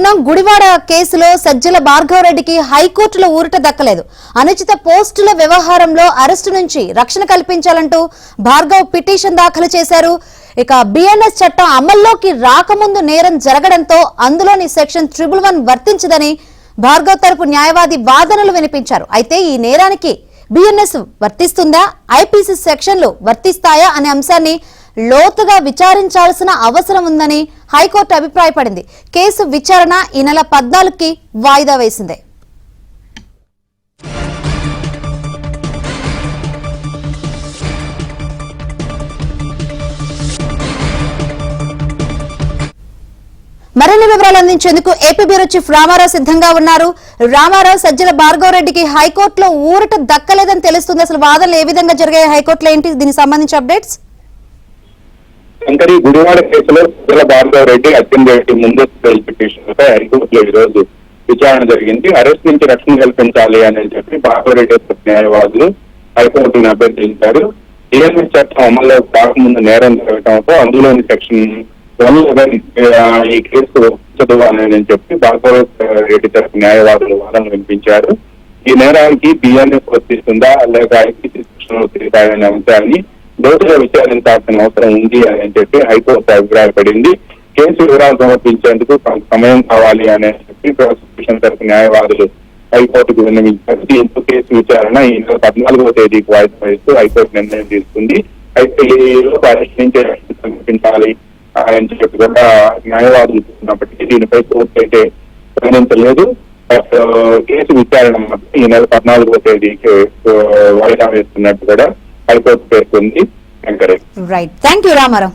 చూస్తున్నాం. గుడివాడ కేసులో సజ్జల భార్గవ్ రెడ్డికి హైకోర్టులో ఊరట దక్కలేదు. అనుచిత పోస్టుల వ్యవహారంలో అరెస్టు నుంచి రక్షణ కల్పించాలంటూ భార్గవ్ పిటిషన్ దాఖలు చేశారు. ఇక బిఎన్ఎస్ చట్టం అమల్లోకి రాకముందు నేరం జరగడంతో అందులోని సెక్షన్ 111 వర్తించదని భార్గవ్ తరపు న్యాయవాది వాదనలు వినిపించారు. అయితే ఈ నేరానికి బిఎన్ఎస్ వర్తిస్తుందా, ఐపీసీ సెక్షన్లు వర్తిస్తాయా అనే అంశాన్ని లోతుగా విచారించాల్సిన అవసరం ఉందని హైకోర్టు అభిప్రాయపడింది. కేసు విచారణ ఈ నెల 14కి వాయిదా వేసింది. మరిన్ని వివరాలు అందించేందుకు ఏపీ బ్యూరో చీఫ్ రామారావు సిద్ధంగా ఉన్నారు. రామారావు, సజ్జల భార్గవ్ రెడ్డికి హైకోర్టులో ఊరట దక్కలేదని తెలుస్తుంది. అసలు వాదనలు ఏ విధంగా జరిగాయి హైకోర్టులో, ఏంటి దీనికి సంబంధించి అప్డేట్స్? శంకరి, గుడివాడ కేసులో సజ్జల భార్గవ్ రెడ్డి అత్యంత ముందస్తు బెయిల్ పిటిషన్పై హైకోర్టులో ఈ రోజు విచారణ జరిగింది. అరెస్ట్ నుంచి రక్షణ కల్పించాలి అని చెప్పి భార్గవ్ రెడ్డి న్యాయవాదులు హైకోర్టును అభ్యర్థించారు. బిఎన్ఎస్ చట్టం అమల్లో కాకముందు నేరం జరగడంతో అందులోని సెక్షన్ 111 ఈ కేసు చదువాలని చెప్పి భార్గవ్ రెడ్డి తరపు న్యాయవాదులు వాదనలు వినిపించారు. ఈ నేరానికి బిఎన్ఎస్ వర్తిస్తుందా లేక ఐపీసీ సెక్షన్ వర్తిస్తాయనే అంశాన్ని లోతుగా విచారించాల్సిన అవసరం ఉంది అని చెప్పి హైకోర్టు అభిప్రాయపడింది. కేసు వివరాలు సమర్పించేందుకు సమయం కావాలి అని చెప్పి ప్రాసిక్యూషన్ తరపు న్యాయవాదులు హైకోర్టుకు విన్నవించారు. దీంతో కేసు విచారణ ఈ నెల 14వ తేదీకి వాయిదా వేస్తూ హైకోర్టు నిర్ణయం తీసుకుంది. అయితే ఈ లోపు అరెస్ట్ నుంచి రక్షణ కల్పించాలి అని చెప్పి కూడా న్యాయవాదులు చూసినప్పటికీ దీనిపై కోర్టు అయితే స్పందించలేదు. కేసు విచారణ ఈ నెల 14వ తేదీకి వాయిదా వేస్తున్నట్టు కూడా హైకోర్టు పేర్కొంది. Right, thank you Ramarao.